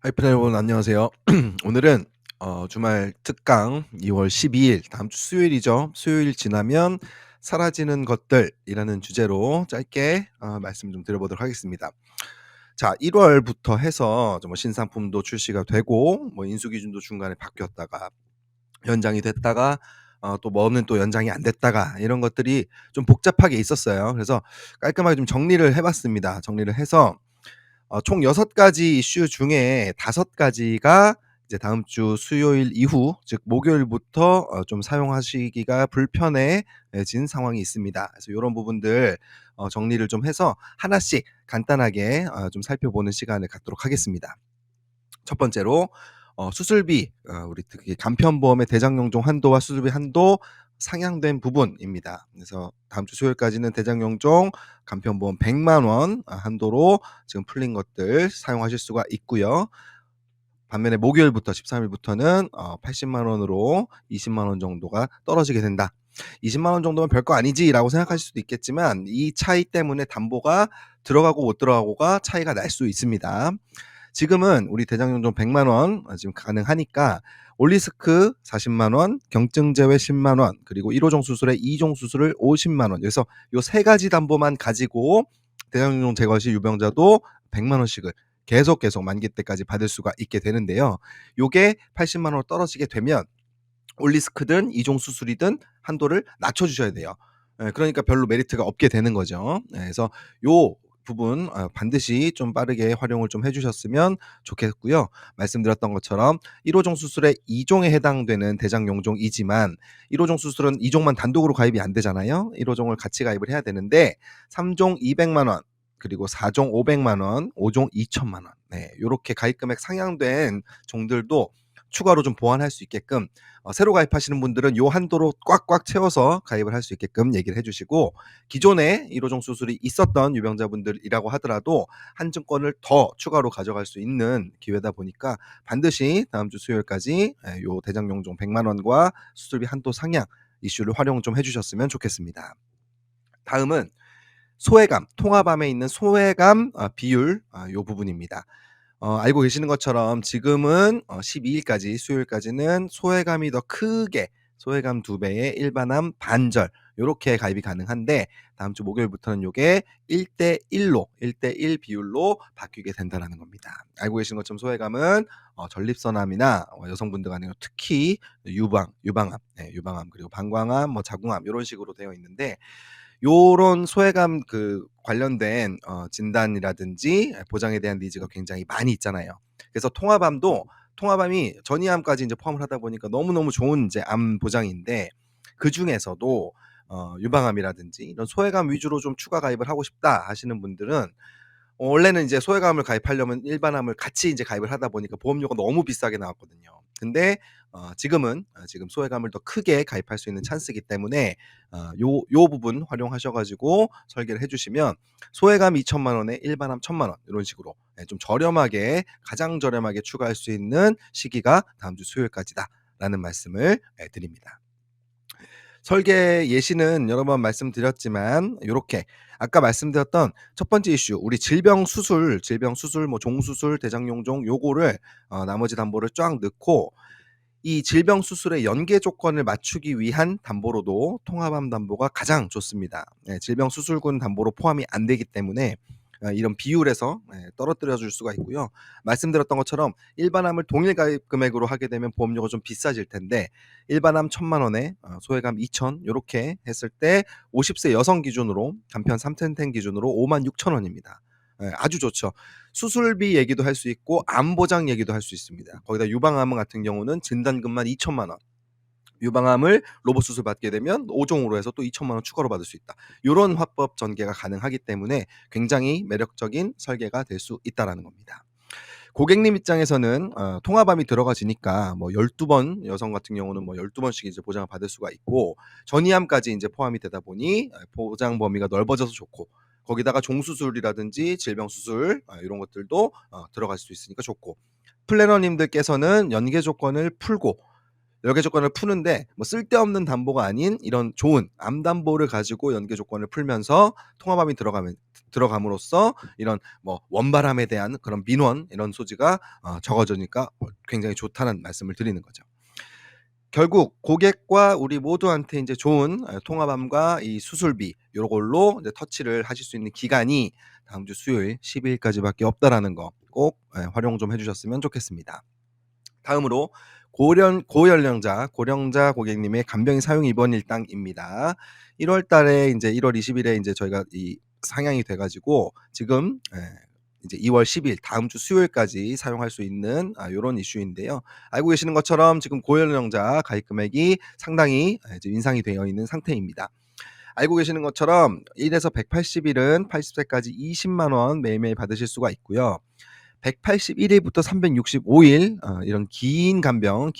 하이픈 여러분 안녕하세요. 오늘은 주말 특강 2월 12일 다음 주 수요일이죠. 수요일 지나면 사라지는 것들이라는 주제로 짧게 말씀 좀 드려보도록 하겠습니다. 자, 1 월부터 해서 좀 뭐 신상품도 출시가 되고 뭐 인수 기준도 중간에 바뀌었다가 연장이 됐다가 또 뭐는 또 연장이 안 됐다가 이런 것들이 좀 복잡하게 있었어요. 그래서 깔끔하게 좀 정리를 해 봤습니다. 정리를 해서 총 6 가지 이슈 중에 5 가지가 이제 다음 주 수요일 이후 즉 목요일부터 좀 사용하시기가 불편해진 상황이 있습니다. 그래서 요런 부분들 정리를 좀 해서 하나씩 간단하게 좀 살펴보는 시간을 갖도록 하겠습니다. 첫 번째로 수술비 우리 특히 간편보험의 대장용종 한도와 수술비 한도 상향된 부분입니다. 그래서 다음 주 수요일까지는 대장용종 간편보험 100만 원 한도로 지금 풀린 것들 사용하실 수가 있고요. 반면에 목요일부터 13 일부터는 80만 원으로 20만 원 정도가 떨어지게 된다. 20만 원 정도면 별거 아니지라고 생각하실 수도 있겠지만 이 차이 때문에 담보가 들어가고 못 들어가고가 차이가 날 수 있습니다. 지금은 우리 대장용종 100만 원 지금 가능하니까 올리스크 40만 원, 경증 제외 10만 원, 그리고 1호종 수술에 2종 수술을 50만 원. 그래서 요 세 가지 담보만 가지고 대장용종 제거 시 유병자도 100만 원씩을 계속 만기 때까지 받을 수가 있게 되는데요. 요게 80만 원으로 떨어지게 되면 올리스크든 2종 수술이든 한도를 낮춰 주셔야 돼요. 예, 그러니까 별로 메리트가 없게 되는 거죠. 예, 그래서 요 부분 반드시 좀 빠르게 활용을 좀 해 주셨으면 좋겠고요. 말씀드렸던 것처럼 1 호종 수술의 2 종에 해당되는 대장 용종이지만 1 호종 수술은 2 종만 단독으로 가입이 안 되잖아요. 1 호종을 같이 가입을 해야 되는데 3 종 200만 원, 그리고 4 종 500만 원, 5 종 2천만 원. 네, 요렇게 가입 금액 상향된 종들도 추가로 좀 보완할 수 있게끔 새로 가입하시는 분들은 요 한도로 꽉꽉 채워서 가입을 할 수 있게끔 얘기를 해 주시고, 기존에 1 호종 수술이 있었던 유병자분들이라고 하더라도 한증권을 더 추가로 가져갈 수 있는 기회다 보니까 반드시 다음 주 수요일까지 요 대장용종 100만 원과 수술비 한도 상향 이슈를 활용 좀 해 주셨으면 좋겠습니다. 다음은 소외감, 통합암에 있는 소외감 비율 요 부분입니다. 알고 계시는 것처럼 지금은 12 일까지 수요일까지는 소외감이 더 크게 소외감 2 배의 일반암 반절 요렇게 가입이 가능한데 다음 주 목요일부터는 요게 1대 1로 1대 1 비율로 바뀌게 된다라는 겁니다. 알고 계신 것처럼 소외감은 전립선암이나 여성분들 같은 경우 특히 유방암, 네, 유방암 그리고 방광암, 뭐 자궁암 요런 식으로 되어 있는데 요런 소외감 관련된 진단이라든지 보장에 대한 니즈가 굉장히 많이 있잖아요. 그래서 통합암이 전이암까지 인제 포함을 하다 보니까 너무너무 좋은 인제 암 보장인데, 그중에서도 유방암이라든지 이런 소외감 위주로 좀 추가 가입을 하고 싶다 하시는 분들은 원래는 이제 소외감을 가입하려면 일반암을 같이 인제 가입을 하다 보니까 보험료가 너무 비싸게 나왔거든요. 근데 지금 소외감을 더 크게 가입할 수 있는 찬스이기 때문에 요 부분 활용하셔 가지고 설계를 해 주시면 소외감 2천만 원에 일반암 1천만 원 요런 식으로 좀 저렴하게 가장 저렴하게 추가할 수 있는 시기가 다음 주 수요일까지다라는 말씀을 드립니다. 설계 예시는 여러 번 말씀드렸지만 요렇게 아까 말씀드렸던 첫 번째 이슈 우리 질병 수술 뭐 종수술, 대장용종 요거를 나머지 담보를 쫙 넣고 이 질병 수술의 연계 조건을 맞추기 위한 담보로도 통합암 담보가 가장 좋습니다. 예, 질병 수술군 담보로 포함이 안 되기 때문에 이런 비율에서 떨어뜨려 줄 수가 있고요. 말씀드렸던 것처럼 일반암을 동일 가입 금액으로 하게 되면 보험료가 좀 비싸질 텐데 일반암 1,000만 원에 소외감 2천 요렇게 했을 때 50세 여성 기준으로 간편 3텐텐 기준으로 56,000 원입니다. 예, 아주 좋죠. 수술비 얘기도 할 수 있고 암 보장 얘기도 할 수 있습니다. 거기다 유방암 같은 경우는 진단금만 2천만 원. 유방암을 로봇 수술 받게 되면 5 종으로 해서 또 2천만 원 추가로 받을 수 있다. 요런 화법 전개가 가능하기 때문에 굉장히 매력적인 설계가 될 수 있다라는 겁니다. 고객님 입장에서는 통합암이 들어가지니까 뭐 12번 여성 같은 경우는 뭐 12번씩 이제 보장을 받을 수가 있고 전이암까지 인제 포함이 되다 보니 보장 범위가 넓어져서 좋고, 거기다가 종수술이라든지 질병 수술 요런 것들도 들어갈 수 있으니까 좋고, 플래너님들께서는 연계 조건을 풀고 연계 조건을 푸는데 뭐 쓸데없는 담보가 아닌 이런 좋은 암 담보를 가지고 연계 조건을 풀면서 통합암이 들어감으로써 이런 뭐 원바람에 대한 그런 민원 이런 소지가 적어지니까 굉장히 좋다는 말씀을 드리는 거죠. 결국 고객과 우리 모두한테 인제 좋은 통합암과 이 수술비 요걸로 이제 터치를 하실 수 있는 기간이 다음 주 수요일 12 일까지밖에 없다라는 거 꼭 활용 좀 해 주셨으면 좋겠습니다. 다음으로 고령자 고객님의 간병인 사용 입원 일당입니다. 1월 달에 인제 1월 20 일에 인제 저희가 이 상향이 돼 가지고 지금 이제 2월 10일 다음 주 수요일까지 사용할 수 있는 요런 이슈인데요. 알고 계시는 것처럼 지금 고연령자 가입 금액이 상당히 이제 인상이 되어 있는 상태입니다. 알고 계시는 것처럼 1 에서 180 일은 80 세까지 20만 원 매일매일 받으실 수가 있고요. 181 일부터 365일 이런 긴 간병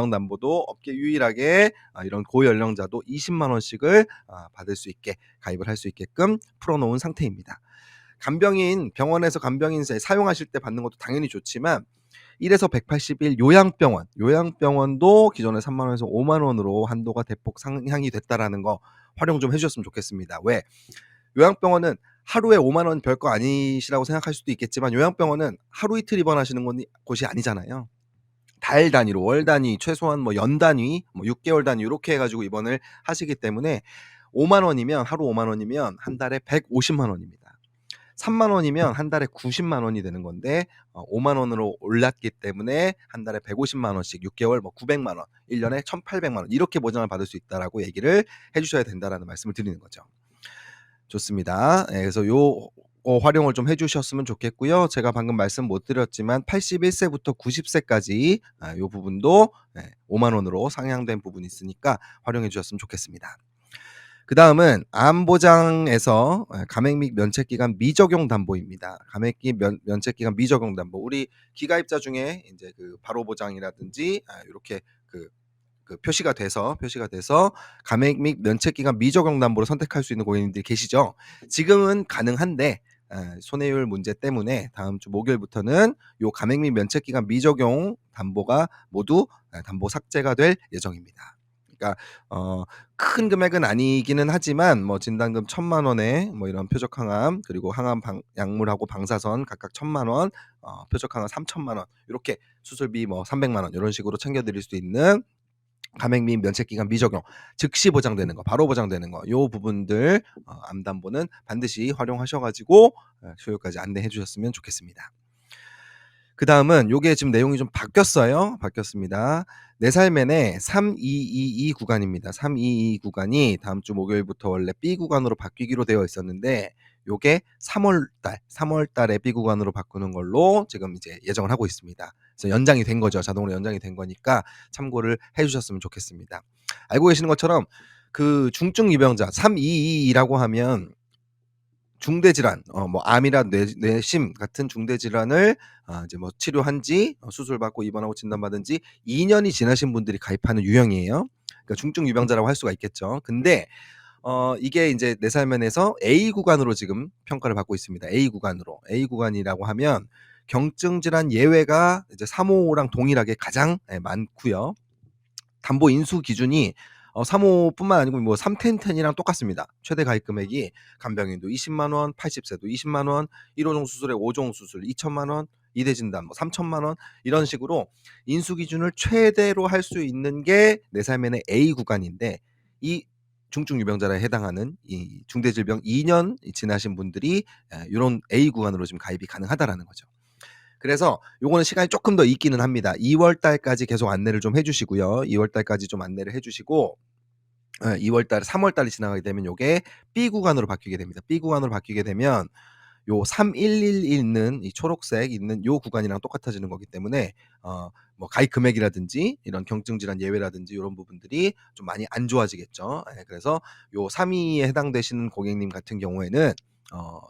담보도 업계 유일하게 이런 고연령자도 20만 원씩을 받을 수 있게 가입을 할 수 있게끔 풀어 놓은 상태입니다. 병원에서 간병인 사용하실 때 받는 것도 당연히 좋지만 1 에서 180일 요양병원도 기존에 3만 원에서 5만 원으로 한도가 대폭 상향이 됐다라는 거 활용 좀 해 주셨으면 좋겠습니다. 왜? 요양병원은 하루에 5만 원 별거 아니시라고 생각할 수도 있겠지만 요양병원은 하루 이틀 입원하시는 곳이 아니잖아요. 달 단위로 월 단위 최소한 뭐 연 단위 뭐 6 개월 단위 요렇게 해 가지고 입원을 하시기 때문에 5만 원이면 하루 5만 원이면 한 달에 150만 원입니다. 3만 원이면 한 달에 90만 원이 되는 건데 5만 원으로 올랐기 때문에 한 달에 150만 원씩 6 개월 뭐 900만 원, 1 년에 1,800만 원 이렇게 보장을 받을 수 있다라고 얘기를 해 주셔야 된다라는 말씀을 드리는 거죠. 좋습니다. 그래서 활용을 좀 해 주셨으면 좋겠고요. 제가 방금 말씀 못 드렸지만 81 세부터 90 세까지 요 부분도 5만 원으로 상향된 부분이 있으니까 활용해 주셨으면 좋겠습니다. 그다음은 암보장에서 감액 및 면책 기간 미적용 담보입니다. 감액 및 면책 기간 미적용 담보. 우리 기가입자 중에 인제 그 바로 보장이라든지 요렇게 표시가 돼서 감액 및 면책 기간 미적용 담보를 선택할 수 있는 고객님들이 계시죠. 지금은 가능한데 손해율 문제 때문에 다음 주 목요일부터는 요 감액 및 면책 기간 미적용 담보가 모두 담보 삭제가 될 예정입니다. 그러니까 큰 금액은 아니기는 하지만 뭐 진단금 1,000만 원에 뭐 이런 표적 항암 그리고 항암 약물하고 방사선 각각 1,000만 원, 표적 항암 3,000만 원 요렇게 수술비 뭐 300만 원 요런 식으로 챙겨 드릴 수 있는 감액 및 면책 기간 미적용, 즉시 보장되는 거, 바로 보장되는 거 요 부분들 암 담보는 반드시 활용하셔 가지고 수요일까지 안내해 주셨으면 좋겠습니다. 그다음은 요게 지금 내용이 좀 바뀌었습니다. 내 삶엔의 3222 구간입니다. 322 구간이 다음 주 목요일부터 원래 B 구간으로 바뀌기로 되어 있었는데 요게 3월 달에 B 구간으로 바꾸는 걸로 지금 이제 예정을 하고 있습니다. 그래서 연장이 된 거죠. 자동으로 연장이 된 거니까 참고를 해 주셨으면 좋겠습니다. 알고 계시는 것처럼 그 중증 유병자 322라고 하면 중대 질환 뭐 암이나 뇌심 같은 중대 질환을 이제 뭐 치료한 지 수술받고 입원하고 진단받은 지 2 년이 지나신 분들이 가입하는 유형이에요. 그러니까 중증 유병자라고 할 수가 있겠죠. 근데 이게 인제 내 삶엔에서 A 구간으로 지금 평가를 받고 있습니다. A 구간으로. A 구간이라고 하면 경증 질환 예외가 이제 355랑 동일하게 가장 많고요. 담보 인수 기준이 3호뿐만 아니고 뭐 310이랑 똑같습니다. 최대 가입 금액이 간병인도 20만 원, 80 세도 20만 원, 1호종 수술에 5종 수술 2천만 원, 2대 진단 뭐 3천만 원 이런 식으로 인수 기준을 최대로 할 수 있는 게 내 삶에는 A 구간인데 이 중증 유병자에 해당하는 이 중대질병 2년 지나신 분들이 요런 A 구간으로 지금 가입이 가능하다라는 거죠. 그래서 요거는 시간이 쪼끔 더 있기는 합니다. 2월 달까지 계속 안내를 좀 해 주시고요. 2월 달까지 좀 안내를 해 주시고 2월 달에 3월 달이 지나가게 되면 요게 B 구간으로 바뀌게 됩니다. B 구간으로 바뀌게 되면 요 311 있는 이 초록색 있는 요 구간이랑 똑같아지는 거기 때문에 뭐 가입 금액이라든지 이런 경증 질환 예외라든지 요런 부분들이 좀 많이 안 좋아지겠죠. 그래서 요 3위에 해당되시는 고객님 같은 경우에는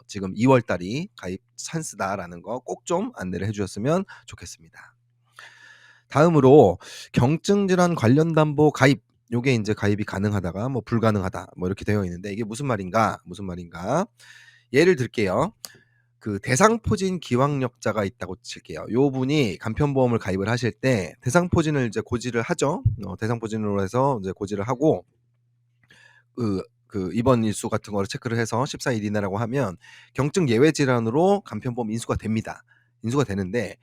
지금 2월 달이 가입 찬스다라는 거 꼭 좀 안내를 해 주셨으면 좋겠습니다. 다음으로 경증 질환 관련 담보 가입 요게 인제 가입이 가능하다가 뭐 불가능하다 뭐 이렇게 되어 있는데 이게 무슨 말인가? 예를 들게요. 그 대상포진 기왕력자가 있다고 칠게요. 요 분이 간편보험을 가입을 하실 때 대상포진을 이제 고지를 하죠. 대상포진으로 해서 이제 고지를 하고 입원 일수 같은 거를 체크를 해서 14일 이내라고 하면 경증 예외 질환으로 간편보험 인수가 됩니다. 인수가 되는데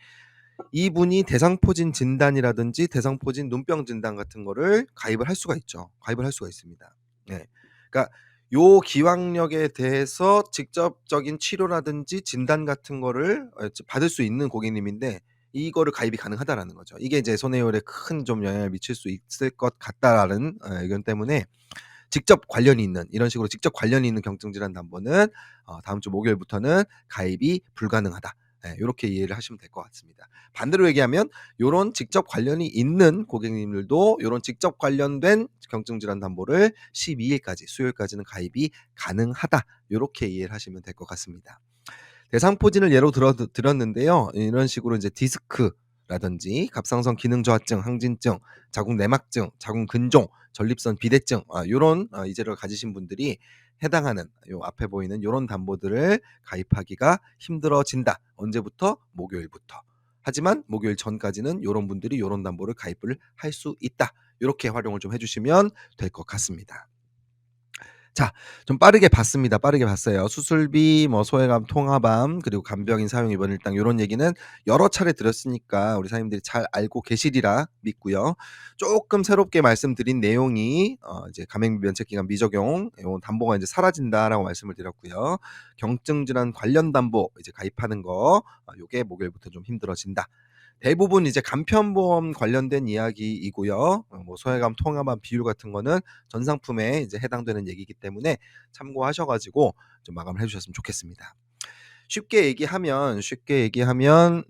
이분이 대상포진 진단이라든지 대상포진 눈병 진단 같은 거를 가입을 할 수가 있죠. 가입을 할 수가 있습니다. 네. 그러니까 요 기왕력에 대해서 직접적인 치료라든지 진단 같은 거를 받을 수 있는 고객님인데 이거를 가입이 가능하다라는 거죠. 이게 이제 손해율에 큰 좀 영향을 미칠 수 있을 것 같다라는 의견 때문에 직접 관련이 있는 이런 식으로 직접 관련이 있는 경증 질환 담보는 다음 주 목요일부터는 가입이 불가능하다. 예, 요렇게 이해를 하시면 될 것 같습니다. 반대로 얘기하면 요런 직접 관련이 있는 고객님들도 요런 직접 관련된 경증 질환 담보를 12일까지 수요일까지는 가입이 가능하다. 요렇게 이해를 하시면 될 것 같습니다. 대상포진을 예로 들었는데요. 이런 식으로 이제 디스크라든지 갑상선 기능 저하증, 항진증, 자궁 내막증, 자궁 근종, 전립선 비대증 요런 이제를 가지신 분들이 해당하는 요 앞에 보이는 요런 담보들을 가입하기가 힘들어진다. 언제부터? 목요일부터. 하지만 목요일 전까지는 요런 분들이 요런 담보를 가입을 할 수 있다. 요렇게 활용을 좀 해 주시면 될 것 같습니다. 자, 좀 빠르게 봤습니다. 빠르게 봤어요. 수술비, 뭐 소외감, 통화밤, 그리고 간병인 사용 입원 일당 요런 얘기는 여러 차례 드렸으니까 우리 사장님들이 잘 알고 계시리라 믿고요. 쪼끔 새롭게 말씀드린 내용이 이제 감행비 면책 기간 미적용 요 담보가 이제 사라진다라고 말씀을 드렸고요. 경증 질환 관련 담보 이제 가입하는 거 요게 목요일부터 좀 힘들어진다. 대부분 이제 간편보험 관련된 이야기이고요. 뭐 소외감, 통화만 비율 같은 거는 전 상품에 이제 해당되는 얘기이기 때문에 참고하셔 가지고 좀 마감을 해 주셨으면 좋겠습니다. 쉽게 얘기하면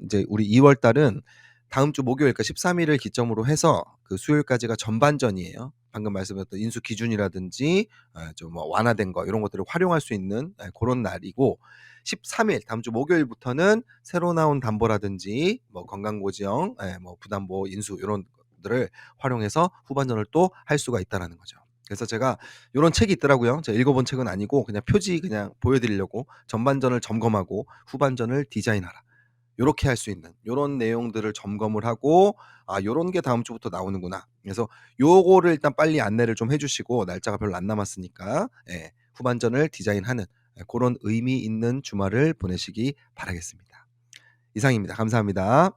이제 우리 2월 달은 다음 주 목요일 그러니까 13 일을 기점으로 해서 그 수요일까지가 전반전이에요. 방금 말씀드렸던 인수 기준이라든지 좀 뭐 완화된 거 이런 것들을 활용할 수 있는 고런 날이고 13일 다음 주 목요일부터는 새로 나온 담보라든지 뭐 건강보지형 뭐 부담보 인수 요런 것들을 활용해서 후반전을 또 할 수가 있다라는 거죠. 그래서 제가 요런 책이 있더라고요. 제가 읽어 본 책은 아니고 그냥 표지 그냥 보여 드리려고 전반전을 점검하고 후반전을 디자인하라. 요렇게 할 수 있는 요런 내용들을 점검을 하고 '아 요런 게 다음 주부터 나오는구나.' 그래서 요거를 일단 빨리 안내를 좀 해 주시고 날짜가 별로 안 남았으니까 후반전을 디자인하는 고런 의미 있는 주말을 보내시기 바라겠습니다. 이상입니다. 감사합니다.